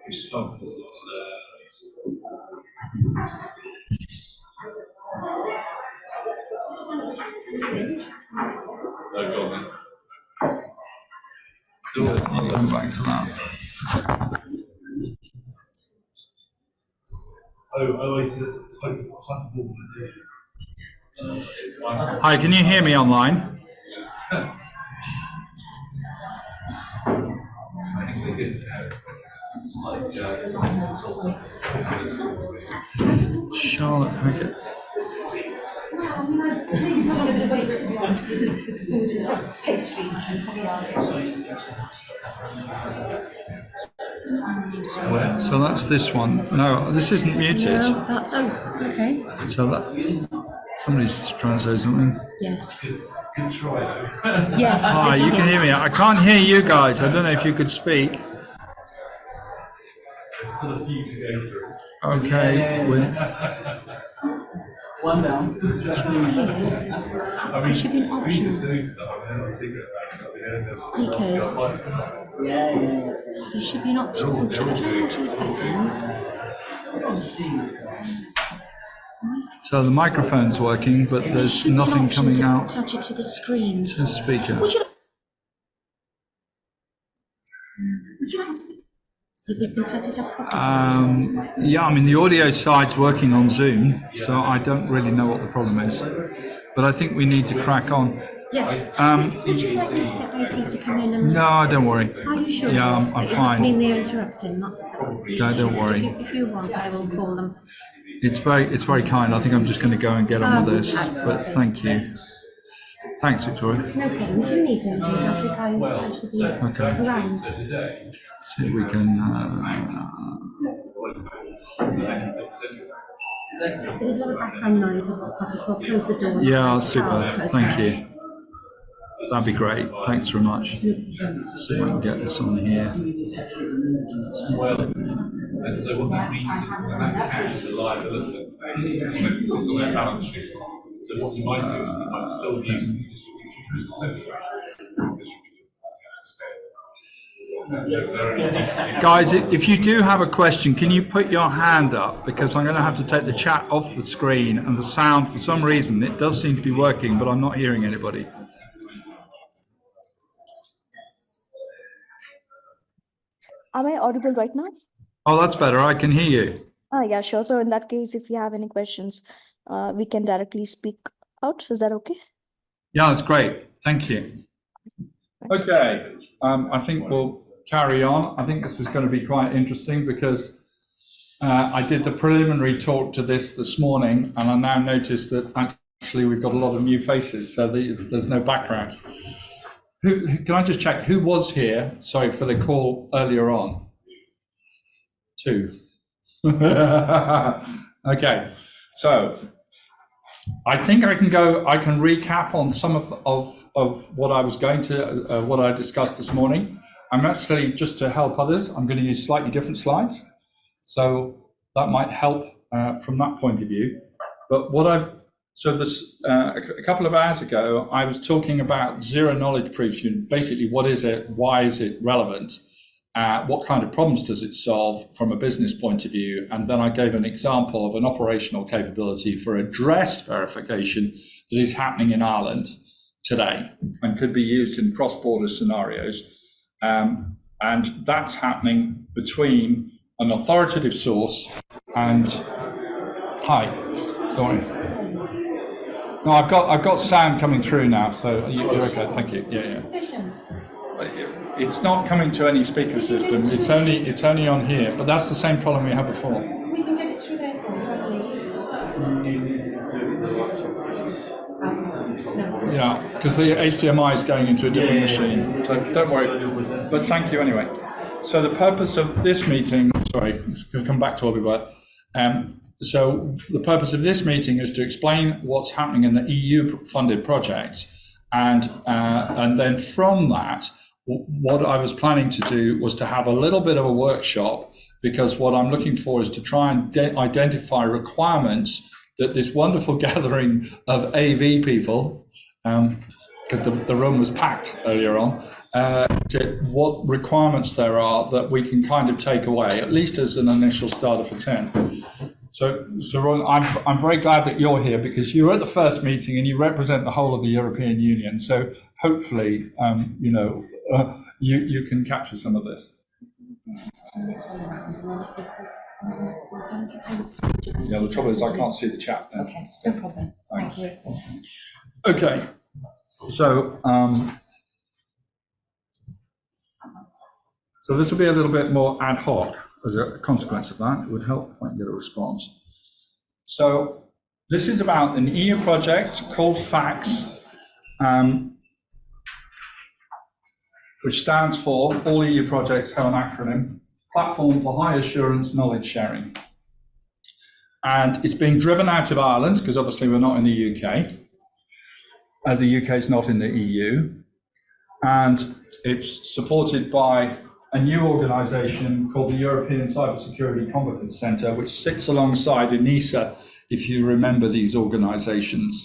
Which is fun because it's Going back to that. I see that's type of organisation. Hi, can you hear me online? Charlotte Hackett. So that's this one. No, this isn't muted. No, that's okay. So that somebody's trying to say something. Yes. Good try though. Yes. Hi, you can hear me. I can't hear you guys. I don't know if you could speak. There's still a few to go through. Okay. One down. I mean, should be an we used option. to do stuff. I mean, I secret Speakers. Yeah. There should be an option. Change settings. So the microphone's working, but There there's should be an nothing option coming to out touch it to the screen. to the speaker. Would you like to? So we can set it up properly. Yeah, I mean, the audio side's working on Zoom, so I don't really know what the problem is. But I think we need to crack on. Yes. Would you like me to get IT to come in and? No, don't worry. Are you sure? Yeah, I'm I fine. mean, they're interrupting. That's the No, don't issue. worry. If you want, I will call them. It's very kind. I think I'm just going to go and get on with this. But thank you. Thanks, Victoria. No problem. If you need anything, Patrick, I should be around. See if we can. There is a lot of background noise, so I'll close the door. Yeah, super. Thank you. That'd be great. Thanks very much. See if I can get this on here. And so what that means is that cash, the liability, is on their balance sheet. So what you might do is you might still use the distribution. Guys, if you do have a question, can you put your hand up? Because I'm going to have to take the chat off the screen, and the sound, for some reason, it does seem to be working, but I'm not hearing anybody. Am I audible right now? Oh, that's better. I can hear you. Yeah, sure. So in that case, if you have any questions, we can directly speak out. Is that okay? Yeah, that's great. Thank you. Okay, I think we'll carry on. I think this is going to be quite interesting because I did the preliminary talk to this morning, and I now notice that actually we've got a lot of new faces, so there's no background. Can I just check who was here? Sorry for the call earlier on. 2. Okay, so I think I can recap on some of what I was going to, what I discussed this morning. I'm actually, just to help others, I'm going to use slightly different slides. So that might help from that point of view. But a couple of hours ago, I was talking about zero knowledge proofs. Basically, what is it? Why is it relevant? What kind of problems does it solve from a business point of view? And then I gave an example of an operational capability for address verification that is happening in Ireland today and could be used in cross-border scenarios. And that's happening between an authoritative source and, hi, don't worry. No, I've got sound coming through now, so you're okay. Thank you. Yeah. It's not coming to any speaker system. It's only on here. But that's the same problem we had before. We can get it through there for you. Yeah, because the HDMI is going into a different machine. So don't worry. But thank you anyway. So the purpose of this meeting, sorry, it's going to come back to what we were. So the purpose of this meeting is to explain what's happening in the EU-funded projects, and then from that, what I was planning to do was to have a little bit of a workshop, because what I'm looking for is to try and identify requirements that this wonderful gathering of AV people because the room was packed earlier on, to what requirements there are that we can kind of take away, at least as an initial starter for 10. So Ron, I'm very glad that you're here because you were at the first meeting and you represent the whole of the European Union. So hopefully, you can capture some of this. Turn this one around and then it don't get turned to something. Yeah, the trouble is I can't see the chat now. Okay, no problem. Thanks. Thank you. Okay, so so this will be a little bit more ad hoc as a consequence of that. It would help if I can get a response. So this is about an EU project called FACS, which stands for, all EU projects have an acronym, Platform for High Assurance Knowledge Sharing. And it's being driven out of Ireland, because obviously we're not in the UK, as the UK is not in the EU. And it's supported by a new organisation called the European Cybersecurity Competence Centre, which sits alongside ENISA, if you remember these organisations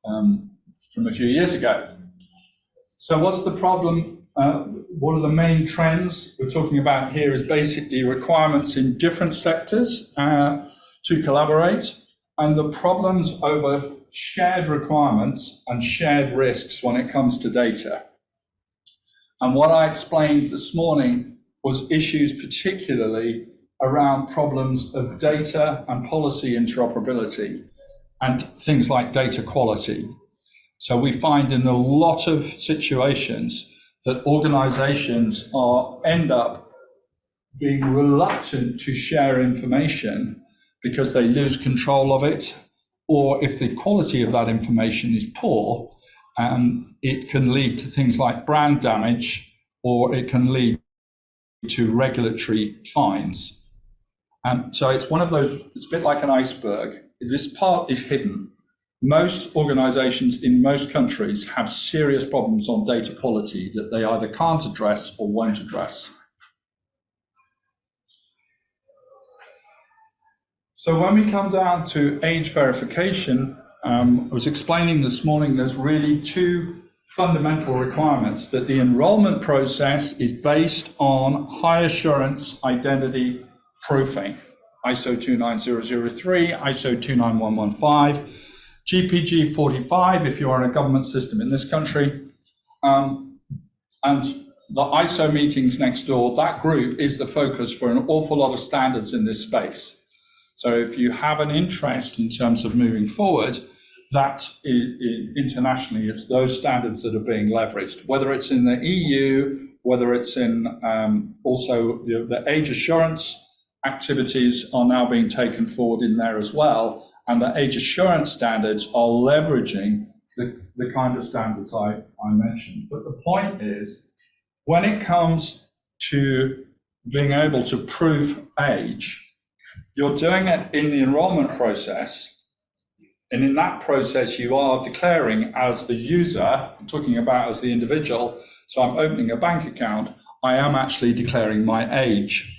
from a few years ago. So what's the problem? What are the main trends we're talking about here is basically requirements in different sectors to collaborate, and the problems over shared requirements and shared risks when it comes to data. And what I explained this morning was issues particularly around problems of data and policy interoperability and things like data quality. So we find in a lot of situations that organizations end up being reluctant to share information because they lose control of it, or if the quality of that information is poor, it can lead to things like brand damage, or it can lead to regulatory fines. So it's one of those, it's a bit like an iceberg. This part is hidden. Most organizations in most countries have serious problems on data quality that they either can't address or won't address. So when we come down to age verification, I was explaining this morning, there's really two fundamental requirements: that the enrollment process is based on high assurance identity proofing, ISO 29003, ISO 29115, GPG 45 if you are in a government system in this country, and the ISO meetings next door, that group is the focus for an awful lot of standards in this space. So if you have an interest in terms of moving forward, that internationally, it's those standards that are being leveraged, whether it's in the EU, whether it's in also the age assurance activities are now being taken forward in there as well. And the age assurance standards are leveraging the kind of standards I mentioned. But the point is, when it comes to being able to prove age, you're doing it in the enrollment process. And in that process, you are declaring as the user, I'm talking about as the individual, so I'm opening a bank account, I am actually declaring my age.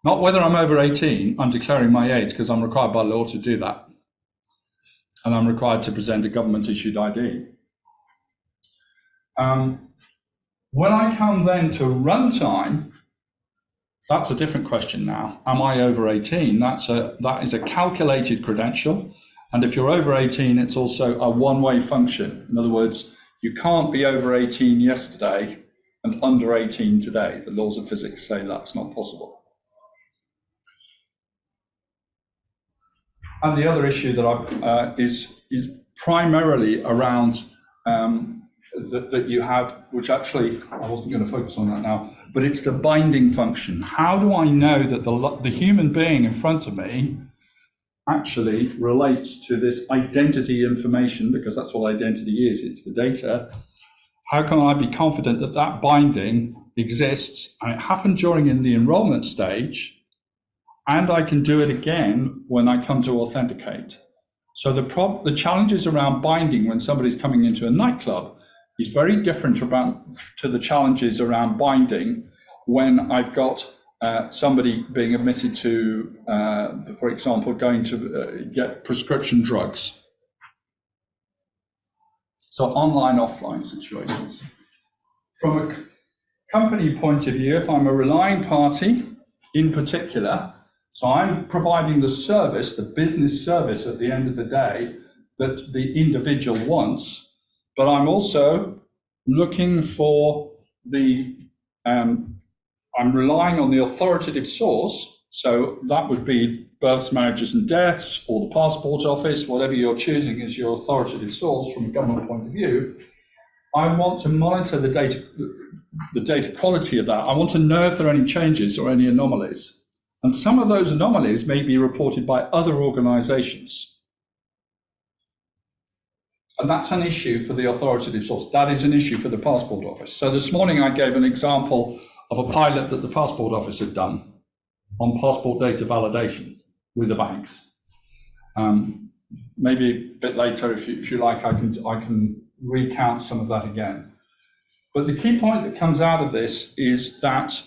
Not whether I'm over 18, I'm declaring my age because I'm required by law to do that. And I'm required to present a government issued ID. When I come then to runtime, that's a different question now. Am I over 18? That is a calculated credential. And if you're over 18, it's also a one-way function. In other words, you can't be over 18 yesterday and under 18 today. The laws of physics say that's not possible. And the other issue that is primarily around that you have, which actually I wasn't going to focus on that now, but it's the binding function. How do I know that the human being in front of me actually relates to this identity information, because that's what identity is, it's the data. How can I be confident that that binding exists and it happened during in the enrollment stage, and I can do it again when I come to authenticate? So the challenges around binding when somebody's coming into a nightclub is very different to the challenges around binding when I've got somebody being admitted to, for example, going to get prescription drugs. So online, offline situations. From a company point of view, if I'm a relying party in particular, so I'm providing the service, the business service at the end of the day that the individual wants, but I'm also looking for I'm relying on the authoritative source. So that would be births, marriages and deaths, or the passport office, whatever you're choosing as your authoritative source from a government point of view. I want to monitor the data quality of that. I want to know if there are any changes or any anomalies. And some of those anomalies may be reported by other organizations. And that's an issue for the authoritative source. That is an issue for the passport office. So this morning I gave an example of a pilot that the passport office had done on passport data validation with the banks. Maybe a bit later, if you like, I can recount some of that again. But the key point that comes out of this is that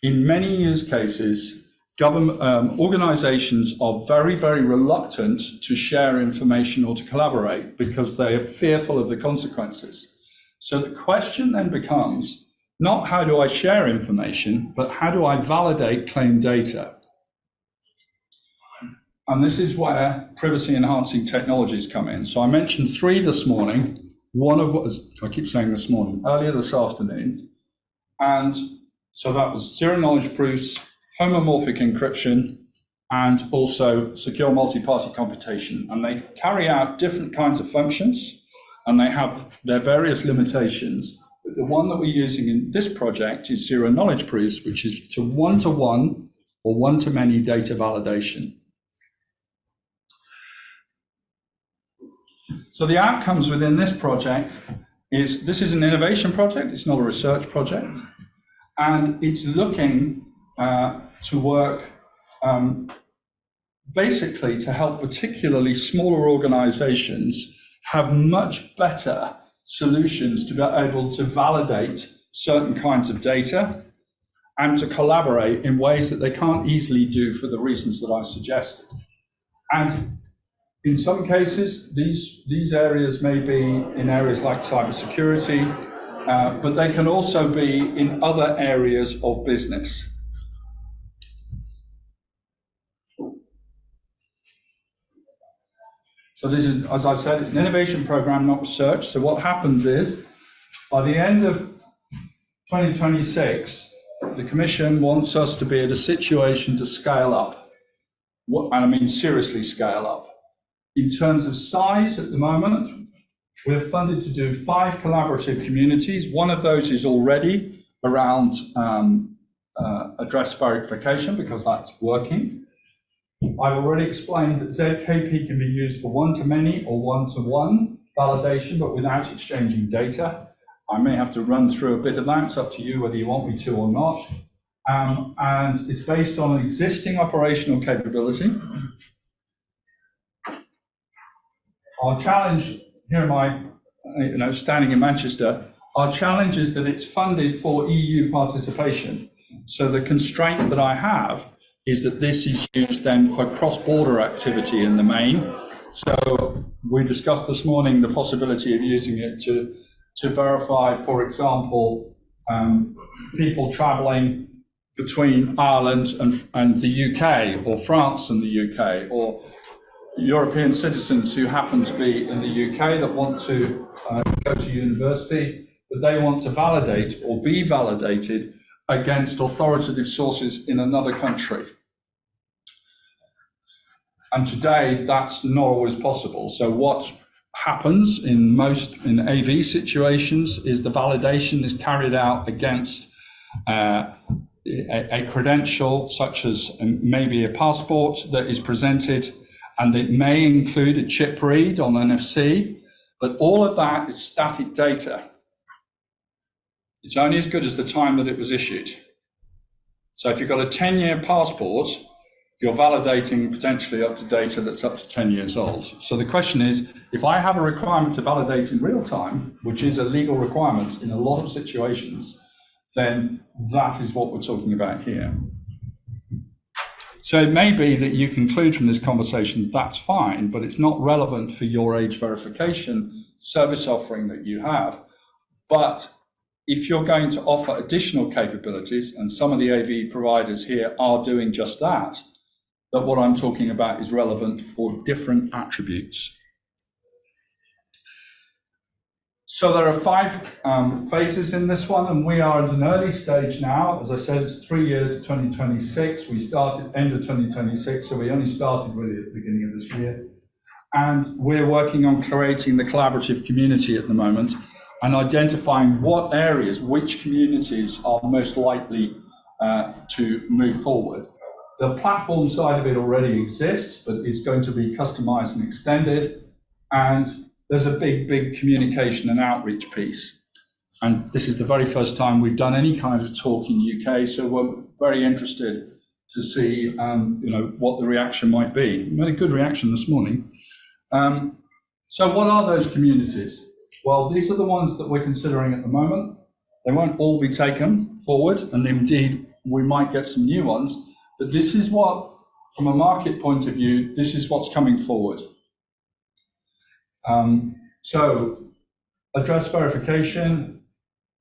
in many use cases, government organizations are very, very reluctant to share information or to collaborate because they are fearful of the consequences. So the question then becomes not how do I share information, but how do I validate claim data? And this is where privacy enhancing technologies come in. So I mentioned 3 this morning. One of what I keep saying this morning, earlier this afternoon. And so that was zero knowledge proofs, homomorphic encryption, and also secure multi-party computation. And they carry out different kinds of functions, and they have their various limitations. But the one that we're using in this project is zero knowledge proofs, which is to one-to-one or one-to-many data validation. So the outcomes within this project is, this is an innovation project, it's not a research project, and it's looking to work basically to help particularly smaller organizations have much better solutions to be able to validate certain kinds of data and to collaborate in ways that they can't easily do for the reasons that I suggested. And in some cases, these areas may be in areas like cybersecurity, but they can also be in other areas of business. So this is, as I said, it's an innovation program, not research. So what happens is, by the end of 2026, the Commission wants us to be at a situation to scale up. And I mean seriously scale up. In terms of size at the moment, we're funded to do 5 collaborative communities. One of those is already around address verification because that's working. I've already explained that ZKP can be used for one-to-many or one-to-one validation, but without exchanging data. I may have to run through a bit of that. It's up to you whether you want me to or not. And it's based on an existing operational capability. Our challenge, here am I, standing in Manchester, our challenge is that it's funded for EU participation. So the constraint that I have is that this is used then for cross-border activity in the main. So we discussed this morning the possibility of using it to verify, for example, people traveling between Ireland and the UK, or France and the UK, or European citizens who happen to be in the UK that want to go to university, but they want to validate or be validated against authoritative sources in another country. And today, that's not always possible. So what happens in AV situations is the validation is carried out against a credential, such as maybe a passport that is presented, and it may include a chip read on NFC, but all of that is static data. It's only as good as the time that it was issued. So if you've got a 10-year passport, you're validating potentially up to data that's up to 10 years old. So the question is, if I have a requirement to validate in real time, which is a legal requirement in a lot of situations, then that is what we're talking about here. So it may be that you conclude from this conversation, that's fine, but it's not relevant for your age verification service offering that you have. But if you're going to offer additional capabilities, and some of the AV providers here are doing just that, that what I'm talking about is relevant for different attributes. So there are 5 phases in this one, and we are at an early stage now. As I said, it's 3 years to 2026. We started end of 2026, so we only started really at the beginning of this year. And we're working on creating the collaborative community at the moment and identifying what areas, which communities are most likely to move forward. The platform side of it already exists, but it's going to be customized and extended. And there's a big communication and outreach piece. And this is the very first time we've done any kind of talk in UK, so we're very interested to see what the reaction might be. We had a good reaction this morning. So what are those communities? Well, these are the ones that we're considering at the moment. They won't all be taken forward, and indeed we might get some new ones, but this is what, from a market point of view, this is what's coming forward. So address verification,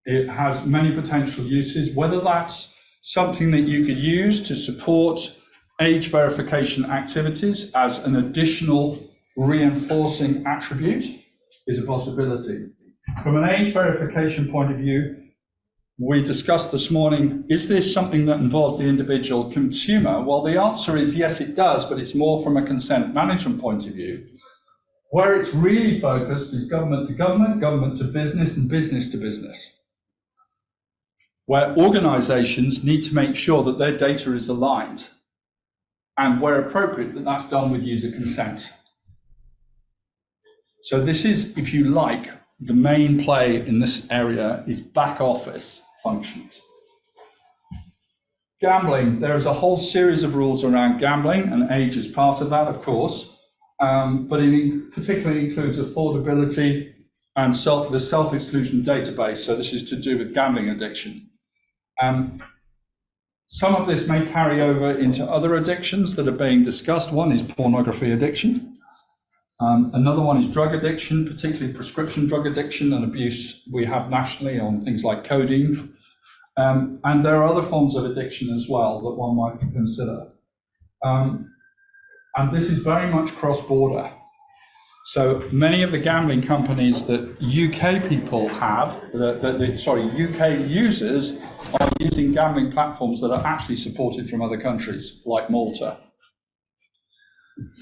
it has many potential uses, whether that's something that you could use to support age verification activities as an additional reinforcing attribute is a possibility. From an age verification point of view, we discussed this morning, is this something that involves the individual consumer? Well, the answer is yes, it does, but it's more from a consent management point of view. Where it's really focused is government to government, government to business, and business to business. Where organizations need to make sure that their data is aligned, and where appropriate, that that's done with user consent. So this is, if you like, the main play in this area is back office functions. Gambling, there is a whole series of rules around gambling, and age is part of that, of course. But it particularly includes affordability and the self-exclusion database. So this is to do with gambling addiction. Some of this may carry over into other addictions that are being discussed. One is pornography addiction. Another one is drug addiction, particularly prescription drug addiction and abuse we have nationally on things like codeine. And there are other forms of addiction as well that one might consider. And this is very much cross-border. So many of the gambling companies that UK people have, UK users are using gambling platforms that are actually supported from other countries, like Malta.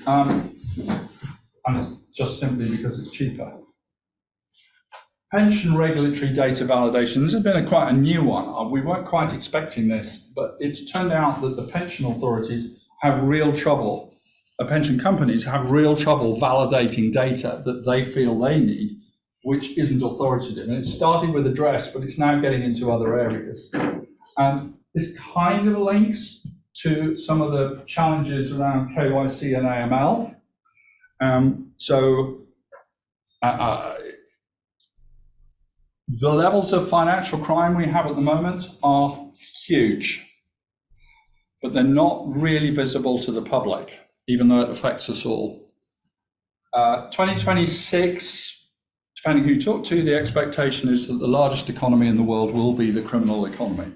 And it's just simply because it's cheaper. Pension regulatory data validation. This has been quite a new one. We weren't quite expecting this, but it's turned out that the pension authorities have real trouble. The pension companies have real trouble validating data that they feel they need, which isn't authoritative. And it started with address, but it's now getting into other areas. And this kind of links to some of the challenges around KYC and AML. The levels of financial crime we have at the moment are huge, but they're not really visible to the public, even though it affects us all. 2026, depending who you talk to, the expectation is that the largest economy in the world will be the criminal economy.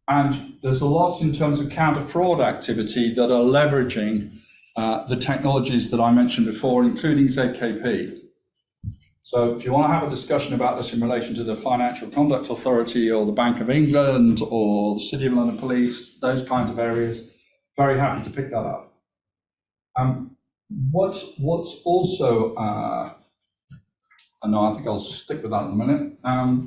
And there's a lot in terms of counter-fraud activity that are leveraging the technologies that I mentioned before, including ZKP. So if you want to have a discussion about this in relation to the Financial Conduct Authority or the Bank of England or the City of London Police, those kinds of areas, very happy to pick that up. What's also, no, I think I'll stick with that in a minute.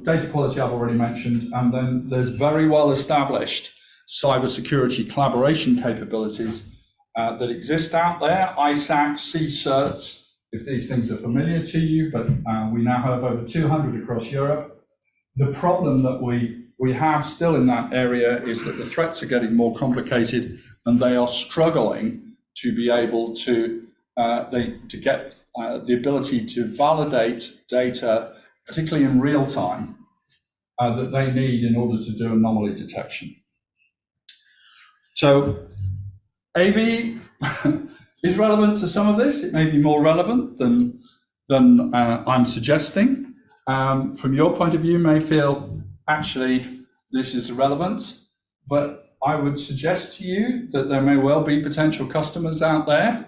Data quality I've already mentioned, and then there's very well established cybersecurity collaboration capabilities that exist out there, ISAC, CSerts, if these things are familiar to you, but we now have over 200 across Europe. The problem that we have still in that area is that the threats are getting more complicated, and they are struggling to be able to get the ability to validate data, particularly in real time, that they need in order to do anomaly detection. So AV is relevant to some of this. It may be more relevant than I'm suggesting. From your point of view, may feel actually this is relevant, but I would suggest to you that there may well be potential customers out there,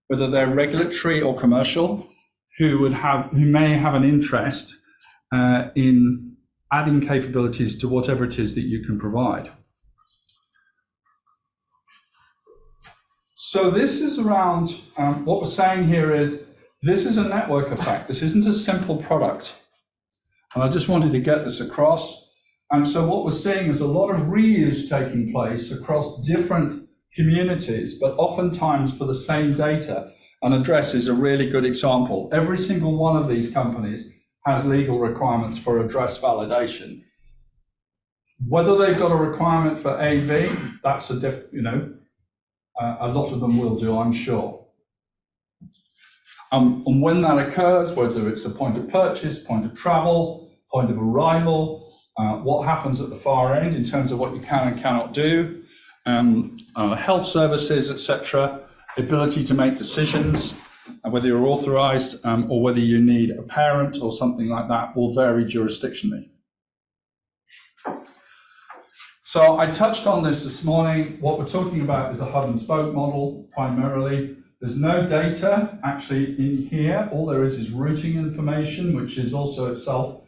whether they're regulatory or commercial, who may have an interest in adding capabilities to whatever it is that you can provide. So this is around, what we're saying here is, this is a network effect. This isn't a simple product. And I just wanted to get this across. And so what we're seeing is a lot of reuse taking place across different communities, but oftentimes for the same data. An address is a really good example. Every single one of these companies has legal requirements for address validation. Whether they've got a requirement for AV, that's a lot of them will do, I'm sure. And when that occurs, whether it's a point of purchase, point of travel, point of arrival, what happens at the far end in terms of what you can and cannot do, health services, etc., ability to make decisions, whether you're authorized or whether you need a parent or something like that will vary jurisdictionally. So I touched on this morning. What we're talking about is a hub and spoke model primarily. There's no data actually in here. All there is routing information, which is also itself,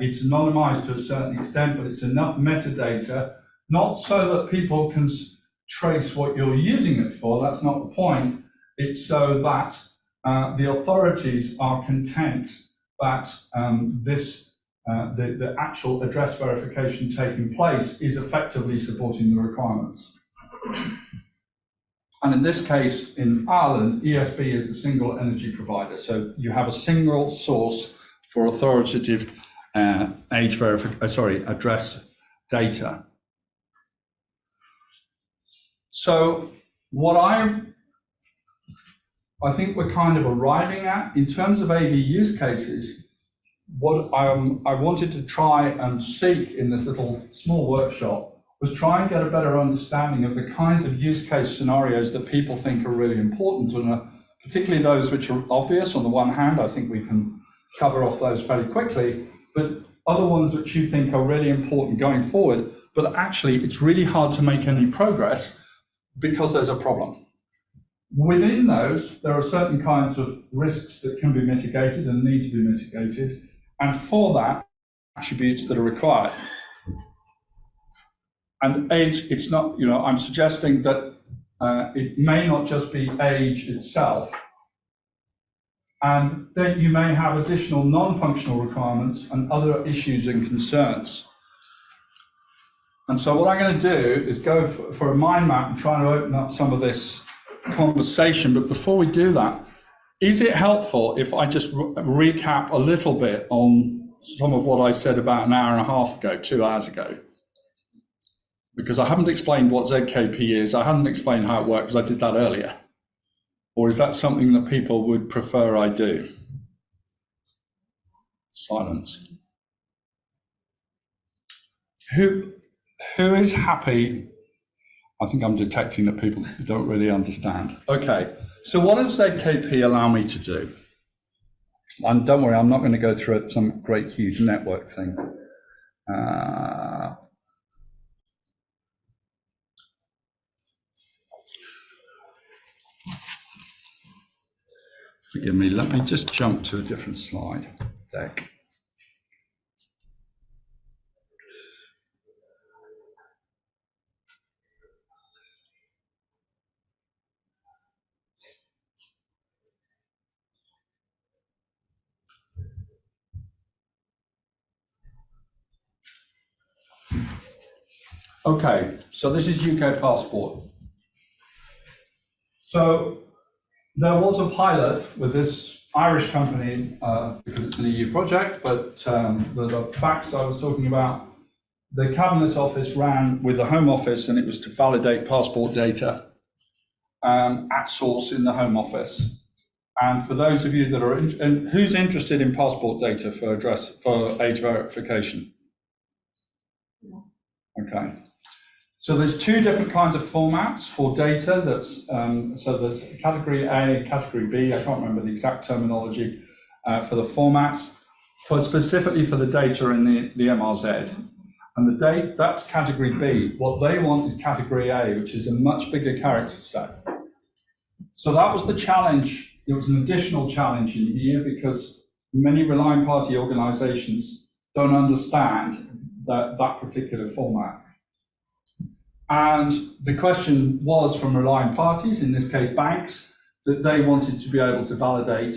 it's anonymized to a certain extent, but it's enough metadata, not so that people can trace what you're using it for. That's not the point. It's so that the authorities are content that the actual address verification taking place is effectively supporting the requirements. And in this case, in Ireland, ESB is the single energy provider. So you have a single source for authoritative address data. So what I think we're kind of arriving at in terms of AV use cases, what I wanted to try and seek in this little small workshop was try and get a better understanding of the kinds of use case scenarios that people think are really important, and particularly those which are obvious. On the one hand, I think we can cover off those fairly quickly, but other ones which you think are really important going forward, but actually it's really hard to make any progress because there's a problem. Within those, there are certain kinds of risks that can be mitigated and need to be mitigated, and for that, attributes that are required. And age, it's not, I'm suggesting that it may not just be age itself, and then you may have additional non-functional requirements and other issues and concerns. And so what I'm going to do is go for a mind map and try to open up some of this conversation. But before we do that, is it helpful if I just recap a little bit on some of what I said about an hour and a half ago, 2 hours ago? Because I haven't explained what ZKP is. I haven't explained how it works, because I did that earlier. Or is that something that people would prefer I do? Silence. Who is happy? I think I'm detecting that people don't really understand. Okay, so what does ZKP allow me to do? And don't worry, I'm not going to go through some great huge network thing. Forgive me, let me just jump to a different slide deck. Okay, so this is UK Passport. So there was a pilot with this Irish company, because it's an EU project, but the facts I was talking about, the Cabinet Office ran with the Home Office, and it was to validate passport data at source in the Home Office. And for those of you that are, who's interested in passport data for age verification? Okay. So there's two different kinds of formats for data. That's so there's category A, category B. I can't remember the exact terminology for the formats, specifically for the data in the MRZ. And the data, that's category B. What they want is category A, which is a much bigger character set. So that was the challenge. There was an additional challenge in here because many relying party organizations don't understand that particular format. And the question was from relying parties, in this case banks, that they wanted to be able to validate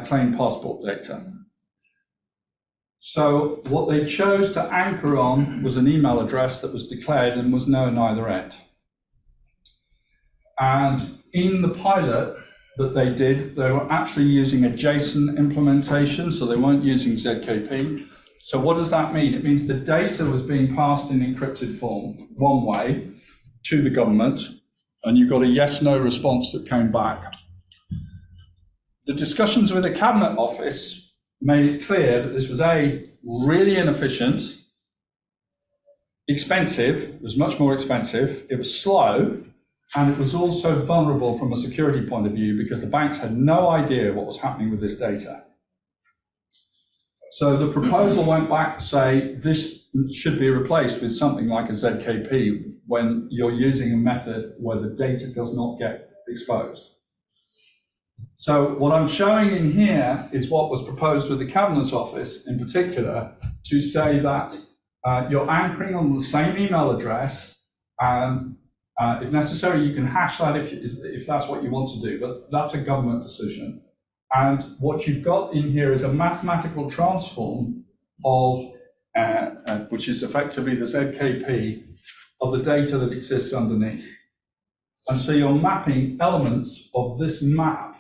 claim passport data. So what they chose to anchor on was an email address that was declared and was known either end. And in the pilot that they did, they were actually using a JSON implementation, so they weren't using ZKP. So what does that mean? It means the data was being passed in encrypted form, one way, to the government, and you got a yes/no response that came back. The discussions with the Cabinet Office made it clear that this was really inefficient, expensive, it was much more expensive, it was slow, and it was also vulnerable from a security point of view because the banks had no idea what was happening with this data. So the proposal went back to say this should be replaced with something like a ZKP when you're using a method where the data does not get exposed. So what I'm showing in here is what was proposed with the Cabinet Office in particular to say that you're anchoring on the same email address, and if necessary you can hash that if that's what you want to do, but that's a government decision. And what you've got in here is a mathematical transform of, which is effectively the ZKP of the data that exists underneath. And so you're mapping elements of this map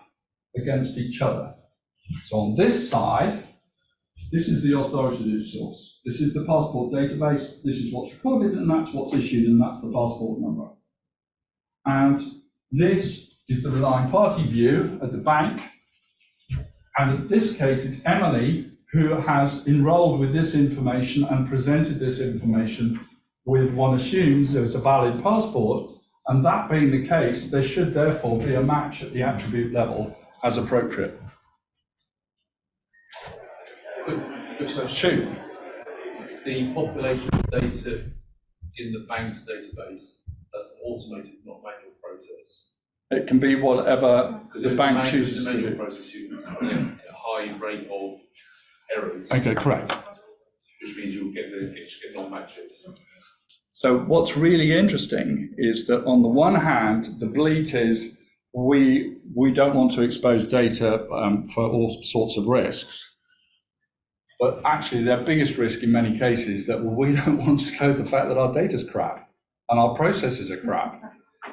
against each other. So on this side, this is the authoritative source. This is the passport database. This is what's recorded, and that's what's issued, and that's the passport number. And this is the relying party view at the bank. And in this case, it's Emily who has enrolled with this information and presented this information with, one assumes, there's a valid passport. And that being the case, there should therefore be a match at the attribute level as appropriate. Shoot. The population of data in the bank's database, that's an automated, not manual process. It can be whatever the bank chooses to manual do. process, you get a high rate of errors. Okay, correct. Which means you'll get non-matches. So what's really interesting is that on the one hand, the bleat is we don't want to expose data for all sorts of risks. But actually their biggest risk in many cases is that we don't want to disclose the fact that our data's crap and our processes are crap.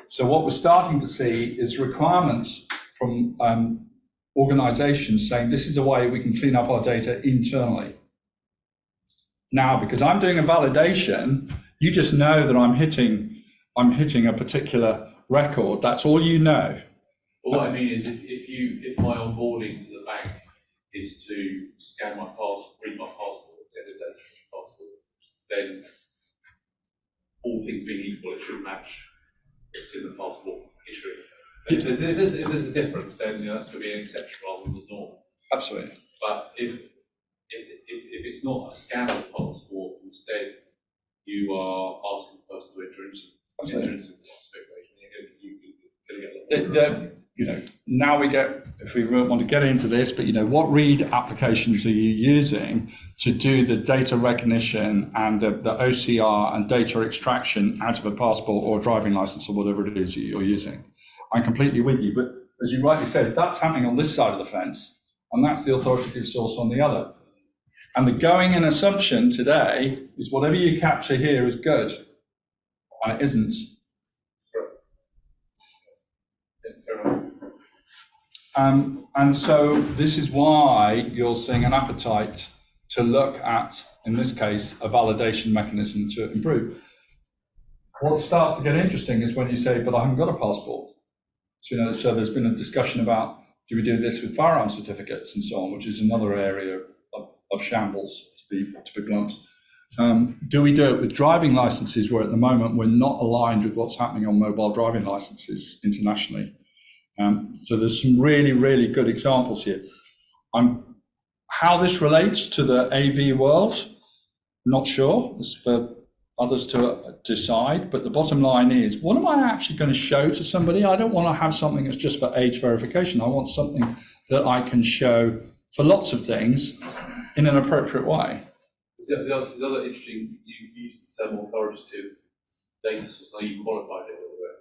So what we're starting to see is requirements from organizations saying this is a way we can clean up our data internally. Now, because I'm doing a validation, you just know that I'm hitting a particular record. That's all you know. Well, what I mean is if my onboarding to the bank is to scan my passport, read my passport, get the data from my passport, then all things being equal, it should match what's in the passport history. If there's a difference, then that's going to be an exception rather than the norm. Absolutely. But if it's not a scan of the passport, instead you are asking the person to enter into the speculation, you're going to get now we get, if we want to get into this, but what read applications are you using to do the data recognition and the OCR and data extraction out of a passport or a driving license or whatever it is you're using? I'm completely with you, but as you rightly said, that's happening on this side of the fence, and that's the authoritative source on the other. And the going in assumption today is whatever you capture here is good, and it isn't. And so this is why you're seeing an appetite to look at, in this case, a validation mechanism to improve. What starts to get interesting is when you say, but I haven't got a passport. So there's been a discussion about, do we do this with firearm certificates and so on, which is another area of shambles, to be blunt. Do we do it with driving licenses, where at the moment we're not aligned with what's happening on mobile driving licenses internationally? So there's some really, really good examples here. How this relates to the AV world, not sure. It's for others to decide. But the bottom line is, what am I actually going to show to somebody? I don't want to have something that's just for age verification. I want something that I can show for lots of things in an appropriate way. The other interesting, you used the term authoritative data source, now you qualified it a little bit,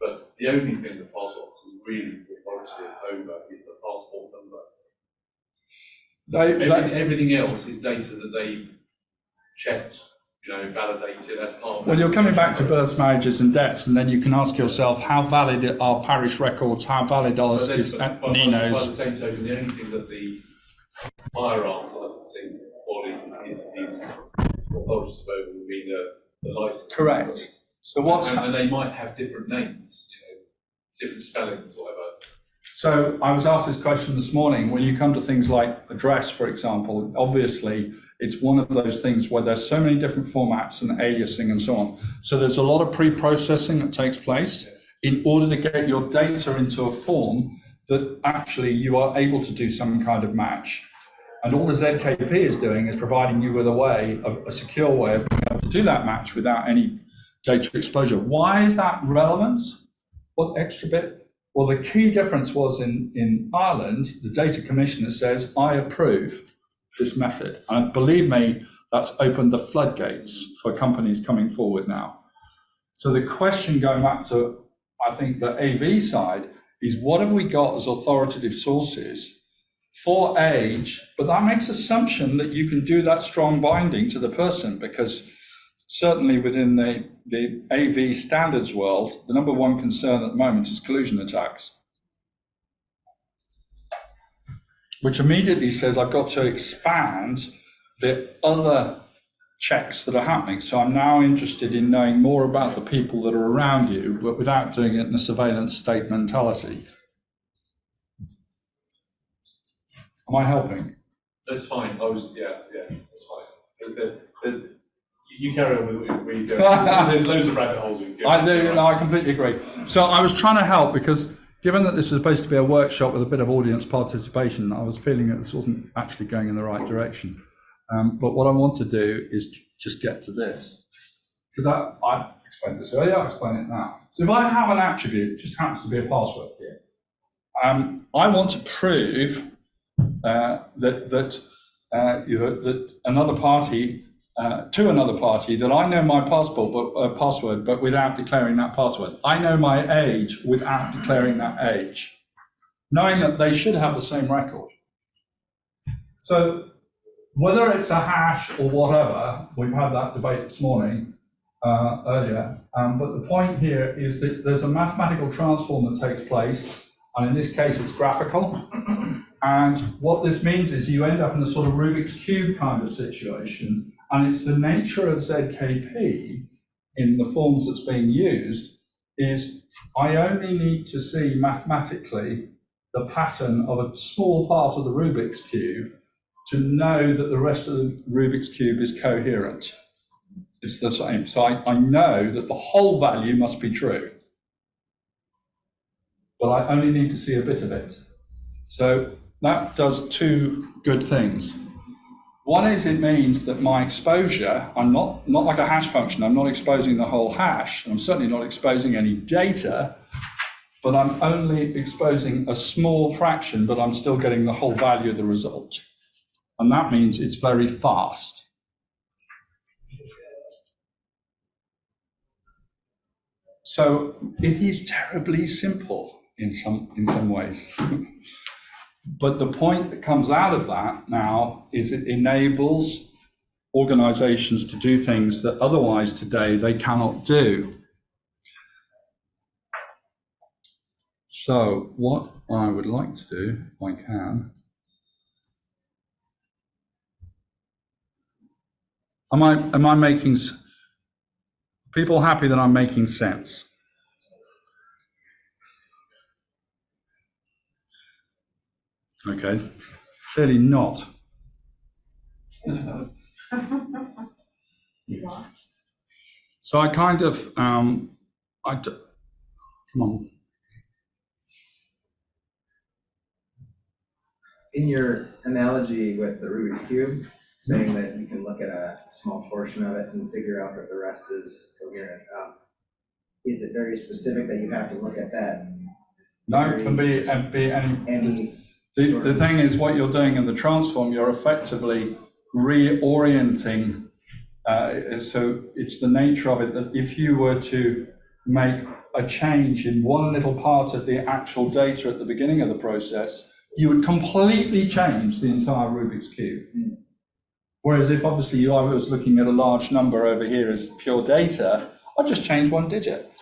but the only thing that passport is really authoritative over is the passport number. Everything else is data that they've checked, validated as part of. Well, you're coming back to births, marriages and deaths, and then you can ask yourself, how valid are parish records? How valid is Nino's? By the same token, the only thing that the firearms licensing body is authoritative over will be the license. Correct. So and they might have different names, different spellings, whatever. So I was asked this question this morning. When you come to things like address, for example, obviously it's one of those things where there's so many different formats and aliasing and so on. So there's a lot of pre-processing that takes place in order to get your data into a form that actually you are able to do some kind of match. And all the ZKP is doing is providing you with a secure way of being able to do that match without any data exposure. Why is that relevant? What extra bit? Well, the key difference was in Ireland, the data commissioner says, I approve this method. And believe me, that's opened the floodgates for companies coming forward now. So the question, going back to, I think, the AV side, is what have we got as authoritative sources for age? But that makes assumption that you can do that strong binding to the person, because certainly within the AV standards world, the number one concern at the moment is collusion attacks, which immediately says I've got to expand the other checks that are happening. So I'm now interested in knowing more about the people that are around you, but without doing it in a surveillance state mentality. Am I helping? That's fine. That's fine. You carry on with where you go. There's loads of rabbit holes you can go. I do, I completely agree. So I was trying to help because given that this was supposed to be a workshop with a bit of audience participation, I was feeling that this wasn't actually going in the right direction. But what I want to do is just get to this. Because I explained this earlier, I'll explain it now. So if I have an attribute, it just happens to be a password here. I want to prove that another party, to another party, that I know my password, but without declaring that password. I know my age without declaring that age, knowing that they should have the same record. So whether it's a hash or whatever, we've had that debate this morning, earlier, but the point here is that there's a mathematical transform that takes place, and in this case it's graphical. And what this means is you end up in a sort of Rubik's Cube kind of situation, and it's the nature of ZKP in the forms that's being used is I only need to see mathematically the pattern of a small part of the Rubik's Cube to know that the rest of the Rubik's Cube is coherent. It's the same. So I know that the whole value must be true, but I only need to see a bit of it. So that does two good things. One is it means that my exposure, I'm not like a hash function, I'm not exposing the whole hash, and I'm certainly not exposing any data, but I'm only exposing a small fraction, but I'm still getting the whole value of the result. And that means it's very fast. So it is terribly simple in some ways. But the point that comes out of that now is it enables organizations to do things that otherwise today they cannot do. So what I would like to do, if I can, am I making people happy that I'm making sense? Okay, clearly not. So I kind of, come on. In your analogy with the Rubik's Cube, saying that you can look at a small portion of it and figure out that the rest is coherent, is it very specific that you have to look at that? No, it can be any. The thing is, what you're doing in the transform, you're effectively reorienting. So it's the nature of it that if you were to make a change in one little part of the actual data at the beginning of the process, you would completely change the entire Rubik's Cube. Whereas if obviously I was looking at a large number over here as pure data, I'd just change one digit.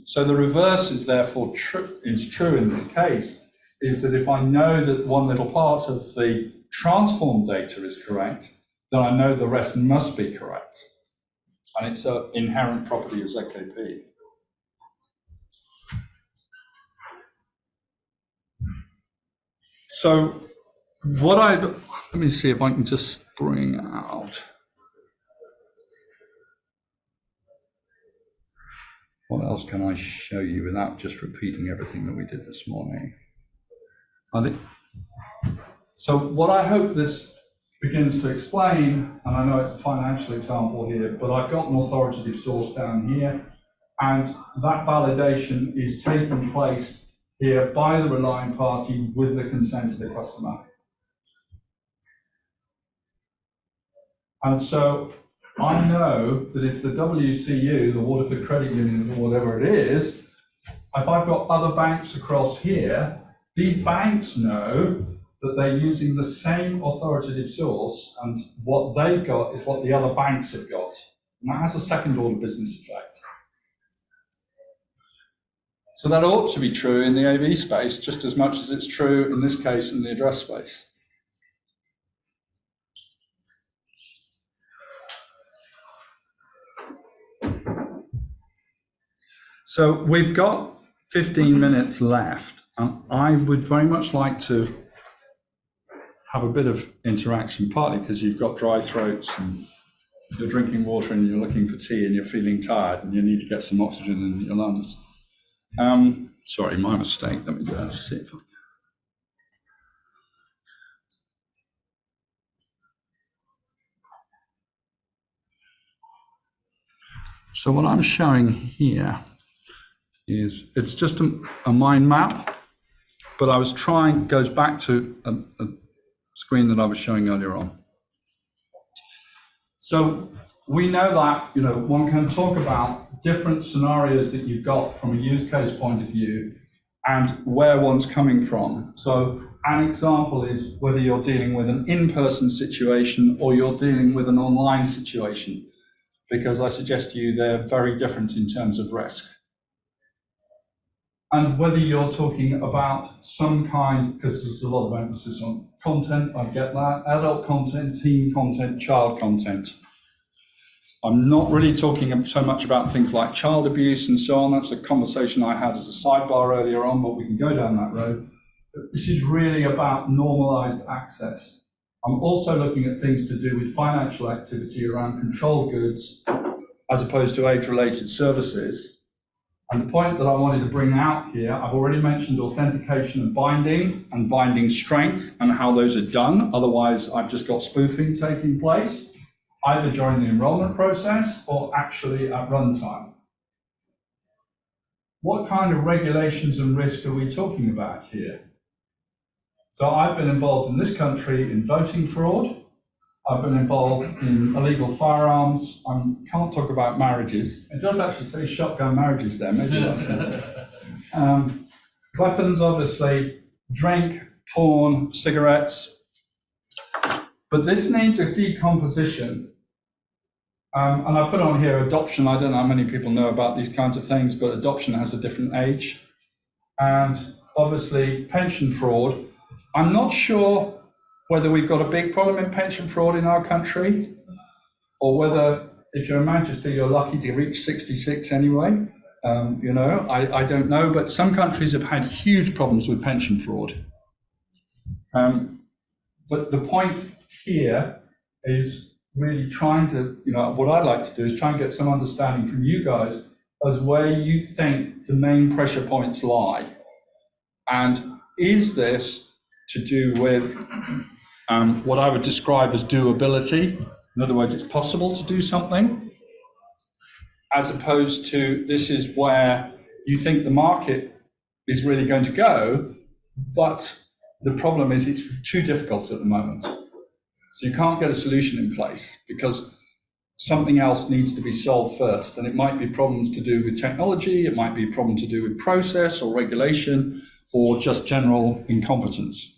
So the reverse is therefore true in this case, is that if I know that one little part of the transform data is correct, then I know the rest must be correct. And it's an inherent property of ZKP. So let me see if I can just bring out. What else can I show you without just repeating everything that we did this morning? So what I hope this begins to explain, and I know it's a financial example here, but I've got an authoritative source down here, and that validation is taking place here by the relying party with the consent of the customer. And so I know that if the WCU, the Waterford Credit Union, or whatever it is, if I've got other banks across here, these banks know that they're using the same authoritative source, and what they've got is what the other banks have got. And that has a second order business effect. So that ought to be true in the AV space just as much as it's true in this case in the address space. So we've got 15 minutes left, and I would very much like to have a bit of interaction, partly because you've got dry throats and you're drinking water and you're looking for tea and you're feeling tired and you need to get some oxygen in your lungs. Sorry, my mistake. Let me just see if I... So what I'm showing here is, it's just a mind map, but I was trying, goes back to a screen that I was showing earlier on. So we know that, one can talk about different scenarios that you've got from a use case point of view and where one's coming from. So an example is whether you're dealing with an in-person situation or you're dealing with an online situation, because I suggest to you they're very different in terms of risk. And whether you're talking about some kind, because there's a lot of emphasis on content, I get that, adult content, teen content, child content. I'm not really talking so much about things like child abuse and so on. That's a conversation I had as a sidebar earlier on, but we can go down that road. But this is really about normalized access. I'm also looking at things to do with financial activity around controlled goods as opposed to age-related services. And the point that I wanted to bring out here, I've already mentioned authentication and binding strength and how those are done. Otherwise, I've just got spoofing taking place, either during the enrollment process or actually at runtime. What kind of regulations and risk are we talking about here? So I've been involved in this country in voting fraud. I've been involved in illegal firearms. I can't talk about marriages. It does actually say shotgun marriages there, maybe that's it. Weapons, obviously, drink, porn, cigarettes. But this needs a decomposition. And I put on here adoption. I don't know how many people know about these kinds of things, but adoption has a different age. And obviously, pension fraud. I'm not sure whether we've got a big problem in pension fraud in our country, or whether, if you're a Manchester, you're lucky to reach 66 anyway. I don't know, but some countries have had huge problems with pension fraud. But the point here is really trying to, what I'd like to do is try and get some understanding from you guys as where you think the main pressure points lie. And is this to do with what I would describe as doability? In other words, it's possible to do something, as opposed to this is where you think the market is really going to go, but the problem is it's too difficult at the moment. So you can't get a solution in place because something else needs to be solved first. And it might be problems to do with technology, it might be a problem to do with process or regulation, or just general incompetence.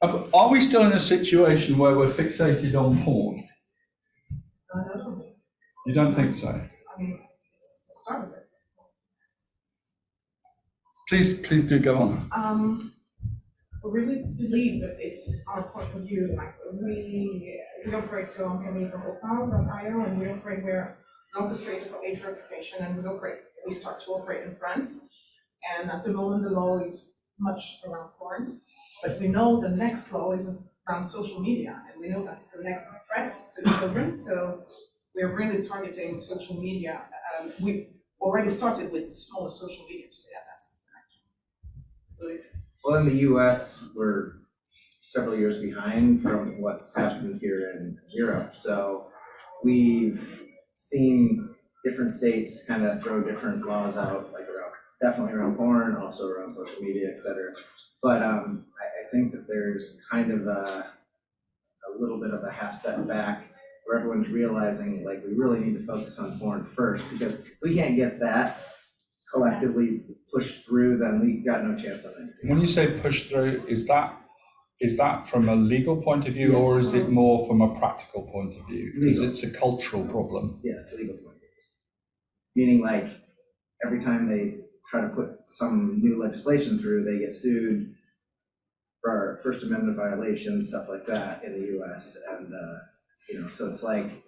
Are we still in a situation where we're fixated on porn? No. You don't think so? I mean, it's the start of it. Please do go on. We really believe that it's our point of view. Like we operate, so I'm coming from Ohio, and we operate where an orchestrator for age verification, and we start to operate in France. And at the moment, the law is much around porn, but we know the next law is around social media, and we know that's the next threat to the children. So we're really targeting social media. We already started with smaller social media. So yeah, that's really. Well, in the US, we're several years behind from what's happened here in Europe. So we've seen different states kind of throw different laws out, like definitely around porn, also around social media, et cetera. But I think that there's kind of a little bit of a half step back where everyone's realizing like we really need to focus on porn first, because if we can't get that collectively pushed through, then we got no chance on anything. When you say push through, is that from a legal point of view, Yes. or is it more from a practical point of view? Because Legal. it's a cultural problem. Yes, legal point of view. Meaning like every time they try to put some new legislation through, they get sued for First Amendment violations, stuff like that in the US. And, so it's like,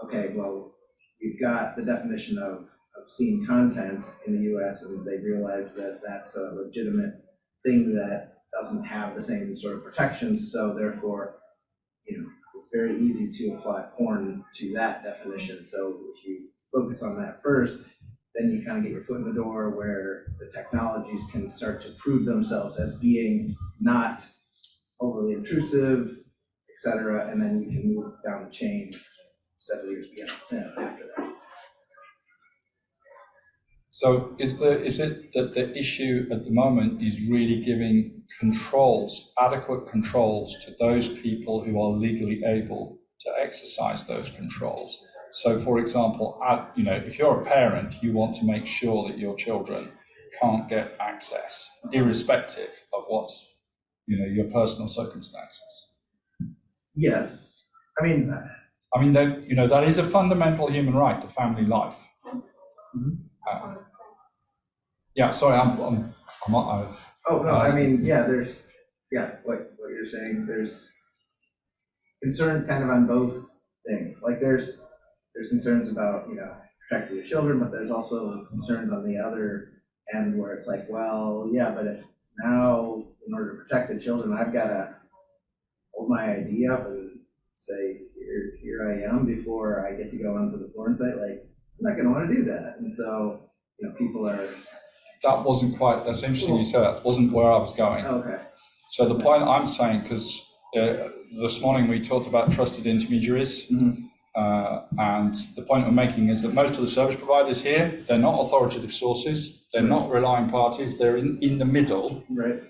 okay, well, you've got the definition of obscene content in the US, and they realize that that's a legitimate thing that doesn't have the same sort of protections. So therefore, it's very easy to apply porn to that definition. So if you focus on that first, then you kind of get your foot in the door where the technologies can start to prove themselves as being not overly intrusive, et cetera, and then you can move down the chain several years after that. So is it that the issue at the moment is really giving adequate controls to those people who are legally able to exercise those controls? So for example, if you're a parent, you want to make sure that your children can't get access, irrespective of what's, your personal circumstances. Yes, I mean, that is a fundamental human right to family life. Yeah, sorry, what you're saying, there's concerns kind of on both things. Like there's concerns about, protecting your children, but there's also concerns on the other end where it's like, well, yeah, but if now in order to protect the children, I've got to hold my ID up and say, here I am before I get to go onto the porn site, like, I'm not going to want to do that. And so, people are... That's interesting you said that. Wasn't where I was going. Okay. So the point I'm saying, because this morning we talked about trusted intermediaries, and the point we're making is that most of the service providers here, they're not authoritative sources, they're not relying parties, they're in the middle, right,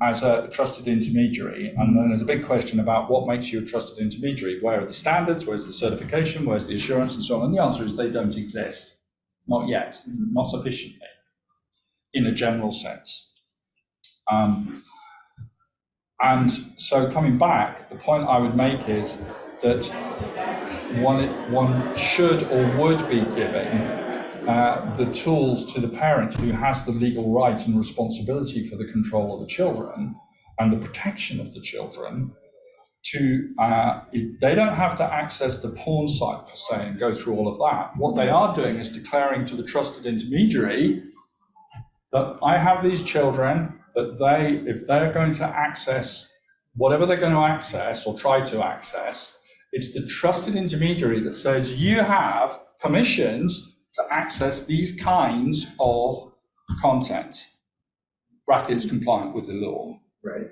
as a trusted intermediary. And then there's a big question about what makes you a trusted intermediary. Where are the standards? Where's the certification? Where's the assurance, and so on? And the answer is they don't exist. Not yet, not sufficiently, in a general sense. And so coming back, the point I would make is that one should or would be giving the tools to the parent who has the legal right and responsibility for the control of the children and the protection of the children to, they don't have to access the porn site per se and go through all of that. What they are doing is declaring to the trusted intermediary that I have these children, that if they're going to access whatever they're going to access or try to access, it's the trusted intermediary that says you have permissions to access these kinds of content, brackets compliant with the law. Right.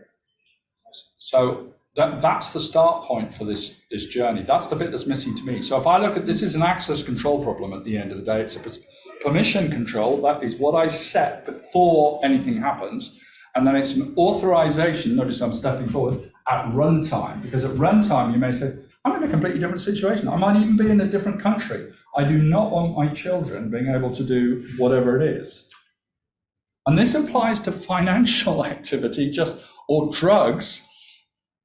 So that's the start point for this journey. That's the bit that's missing to me. So if I look at this is an access control problem at the end of the day. It's a permission control. That is what I set before anything happens. And then it's an authorization, notice I'm stepping forward, at runtime. Because at runtime, you may say, I'm in a completely different situation. I might even be in a different country. I do not want my children being able to do whatever it is. And this applies to financial activity, or drugs,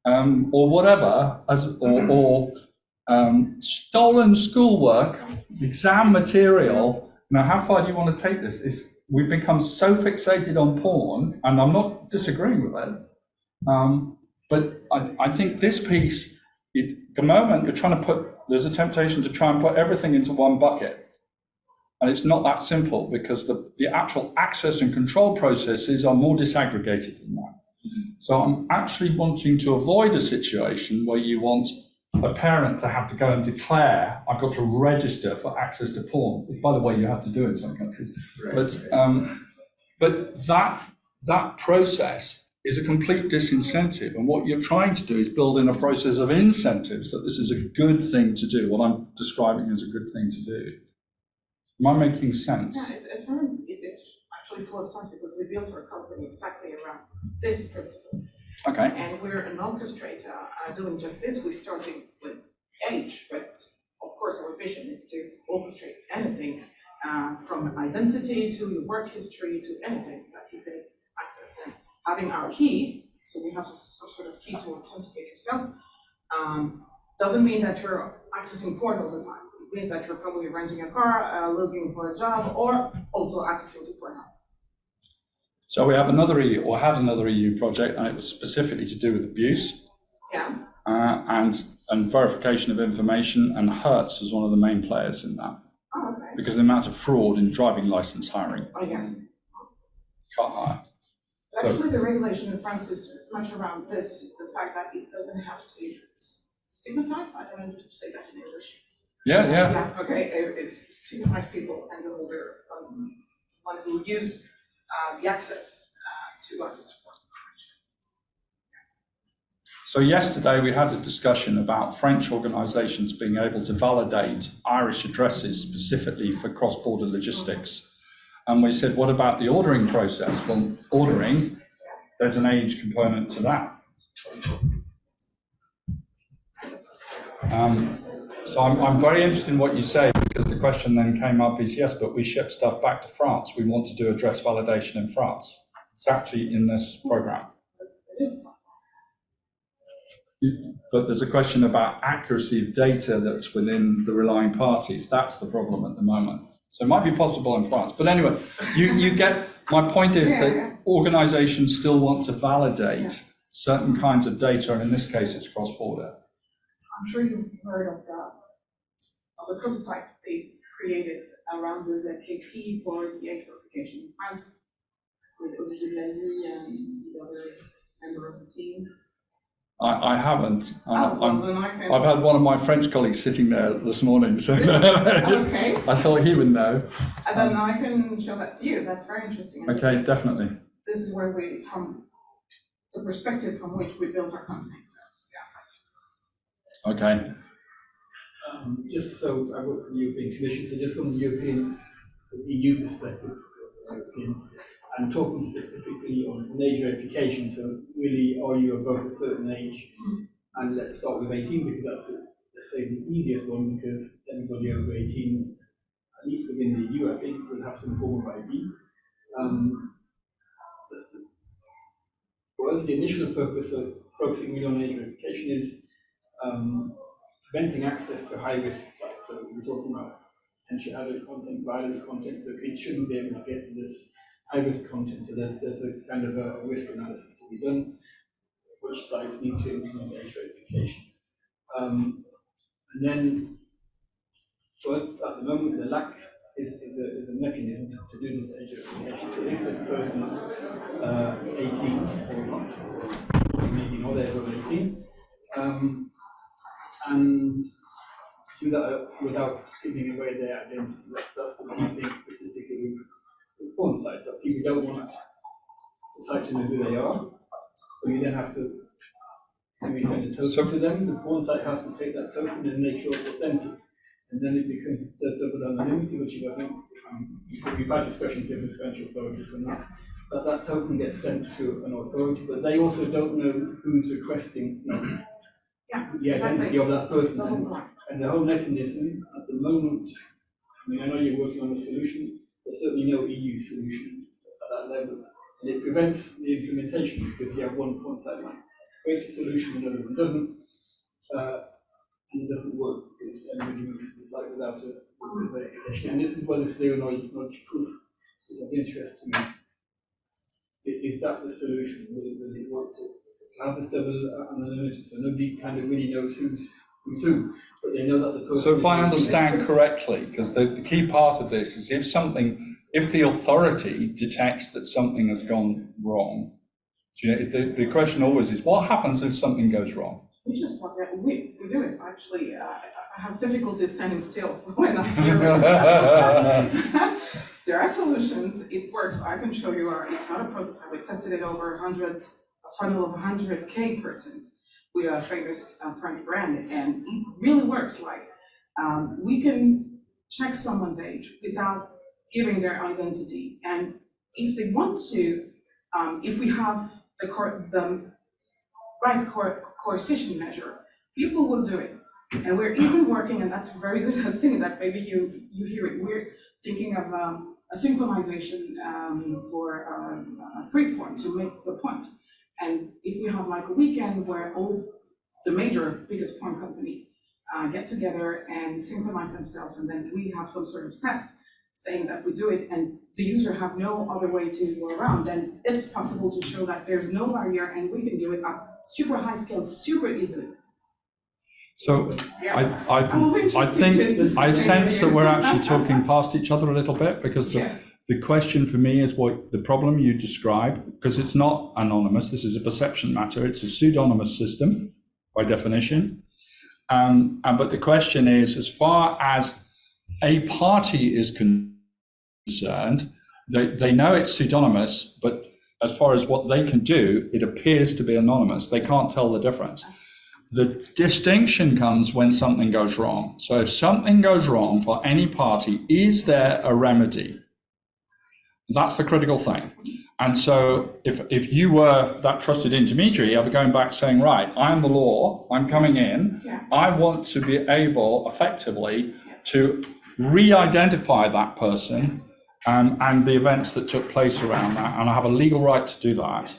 or whatever, or stolen schoolwork, exam material. Now, how far do you want to take this? We've become so fixated on porn, and I'm not disagreeing with that. But I think this piece, the moment you're trying to there's a temptation to try and put everything into one bucket. And it's not that simple because the actual access and control processes are more disaggregated than that. So I'm actually wanting to avoid a situation where you want a parent to have to go and declare, I've got to register for access to porn. By the way, you have to do it in some countries. Right. But that process is a complete disincentive. And what you're trying to do is build in a process of incentives that this is a good thing to do, what I'm describing as a good thing to do. Am I making sense? Yeah, it's actually full of sense because we built our company exactly around this principle. Okay. And we're an orchestrator doing just this. We started with age, but of course our vision is to orchestrate anything from identity to your work history to anything that you can access. And having our key, so we have some sort of key to authenticate yourself, doesn't mean that you're accessing porn all the time. It means that you're probably renting a car, looking for a job, or also accessing to Pornhub. So we have had another EU project, and it was specifically to do with abuse. Yeah. And verification of information, and Hertz was one of the main players in that. Oh, okay. Because the amount of fraud in driving license hiring. Oh, yeah. Can't hire. Actually, the regulation in France is much around this, the fact that it doesn't have to stigmatize. I don't know to say that in English. Yeah. Okay, it's stigmatize people and older one who use the access to porn. So yesterday we had a discussion about French organisations being able to validate Irish addresses specifically for cross-border logistics. And we said, what about the ordering process? Well, ordering, there's an age component to that. So I'm very interested in what you say, because the question then came up is, yes, but we ship stuff back to France. We want to do address validation in France. It's actually in this program. But there's a question about accuracy of data that's within the relying parties. That's the problem at the moment. So it might be possible in France. But anyway, you get, my point is that organizations still want to validate certain kinds of data, and in this case, it's cross-border. I'm sure you've heard of the prototype they created around the ZKP for the age verification in France with Olivier Blasi and the other member of the team. I haven't. I've had one of my French colleagues sitting there this morning, so okay. I thought he would know. And then I can show that to you. That's very interesting. And Okay, definitely. This is where from the perspective from which we built our company. So, Okay. Just so I work for the European Commission, so just from the EU perspective, I'm talking specifically on age verification. So really, are you above a certain age? And let's start with 18 because that's, let's say, the easiest one, because everybody over 18, at least within the EU, I think, will have some form of ID. Whereas the initial focus of focusing on age verification is preventing access to high-risk sites. So we're talking about potential adult content, violent content, so kids shouldn't be able to get to this high-risk content. So there's a kind of a risk analysis to be done, which sites need to implement age verification. And then, first, at the moment, the lack is a mechanism to do this age verification. So is this person 18 or not? Maybe not, they're over and do that without giving away their identity. That's the key thing specifically with porn sites. That people don't want the site to know who they are, so you then have to maybe send a token to them. The porn site has to take that token and make sure it's authentic, and then it becomes the double anonymity, which I think we've had discussions with the French authorities on that. But that token gets sent to an authority, but they also don't know who's requesting the identity of that person. And the whole mechanism at the moment, I mean, I know you're working on a solution, there's certainly no EU solution at that level. And it prevents the implementation because you have one point site line. Create a solution, another one doesn't, and it doesn't work because everybody moves to the site without a verification. And this is what is zero knowledge proof is of interest to me. Is that the solution? Will it work to have this double anonymity so nobody kind of really knows who's who, but they know that the person. So if I understand correctly, because the key part of this is if the authority detects that something has gone wrong, so, you know, the question always is, what happens if something goes wrong? We just want that, we do it, actually, I have difficulty standing still when I hear it. There are solutions, it works, I can show you, it's not a prototype, we tested it over a funnel of 100K persons with a famous French brand, and it really works. Like, we can check someone's age without giving their identity, and if they want to, if we have the right coercion measure, people will do it. And we're even working, and that's a very good thing that maybe you hear it, we're thinking of a synchronization for free porn to make the point. And if we have like a weekend where all the biggest porn companies get together and synchronize themselves, and then we have some sort of test saying that we do it, and the user have no other way to go around, then it's possible to show that there's no barrier and we can do it at super high scale, super easily. So Yeah. I sense that we're actually talking past each other a little bit, because the question for me is what the problem you describe, because it's not anonymous, this is a perception matter, it's a pseudonymous system by definition. But the question is, as far as a party is concerned, they know it's pseudonymous, but as far as what they can do, it appears to be anonymous. They can't tell the difference. The distinction comes when something goes wrong. So if something goes wrong for any party, is there a remedy? That's the critical thing. And so if you were that trusted intermediary, I'd be going back saying, right, I'm the law, I'm coming in, I want to be able effectively to re-identify that person and the events that took place around that, and I have a legal right to do that.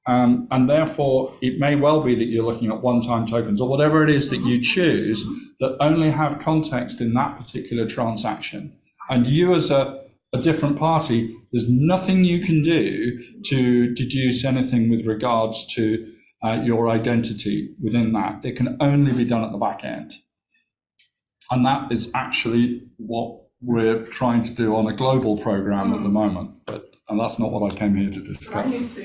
And therefore, it may well be that you're looking at one-time tokens or whatever it is that you choose that only have context in that particular transaction. And you as a different party, there's nothing you can do to deduce anything with regards to your identity within that. It can only be done at the back end. And that is actually what we're trying to do on a global program at the moment. And that's not what I came here to discuss.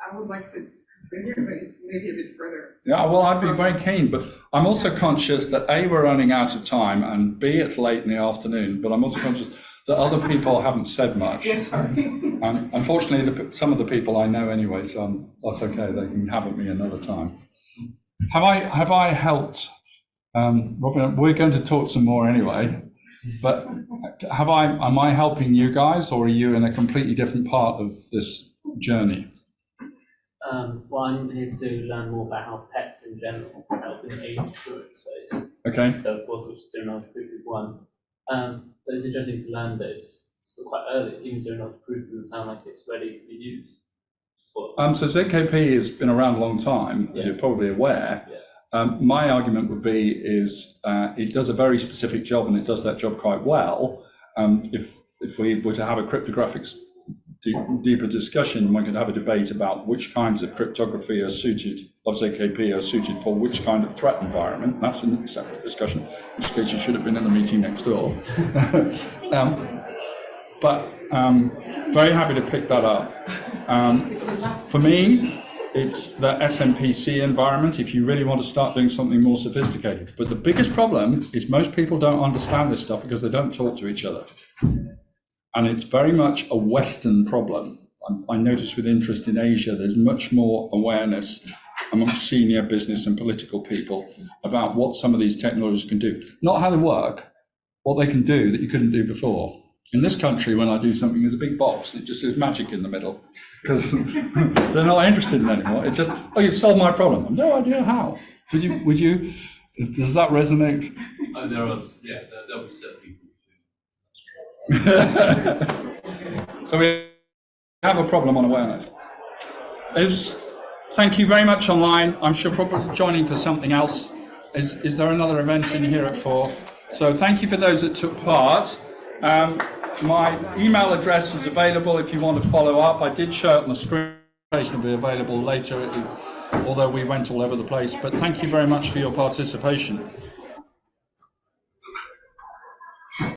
I would like to discuss with you, maybe a bit further. Yeah, well, I'd be very keen, but I'm also conscious that A, we're running out of time, and B, it's late in the afternoon, but I'm also conscious that other people haven't said much. Yes, sorry. Unfortunately, some of the people I know anyway, so that's okay, they can have at me another time. Have I helped? Robin, we're going to talk some more anyway, but am I helping you guys, or are you in a completely different part of this journey? Well, I'm here to learn more about how pets in general help in the age insurance space. Okay. So, of course, zero-knowledge proof is one. But it's interesting to learn that it's still quite early. Even zero-knowledge proof doesn't sound like it's ready to be used. So ZKP has been around a long time, as you're probably aware. Yeah. My argument would be it does a very specific job, and it does that job quite well. If we were to have a cryptographic deeper discussion, one could have a debate about which kinds of cryptography of ZKP are suited for which kind of threat environment. That's a separate discussion, in which case you should have been in the meeting next door. But very happy to pick that up. For me, it's the SMPC environment if you really want to start doing something more sophisticated. But the biggest problem is most people don't understand this stuff because they don't talk to each other. And it's very much a Western problem. I notice with interest in Asia, there's much more awareness among senior business and political people about what some of these technologies can do. Not how they work, what they can do that you couldn't do before. In this country, when I do something, there's a big box. It just says magic in the middle because they're not interested in it anymore. It just, oh, you've solved my problem. I've no idea how. Would you, does that resonate? There'll be certain people. So we have a problem on awareness. Thank you very much online. I'm sure probably joining for something else. Is there another event in here at 4? So thank you for those that took part. My email address is available if you want to follow up. I did show it on the screen. It will be available later, although we went all over the place. But thank you very much for your participation.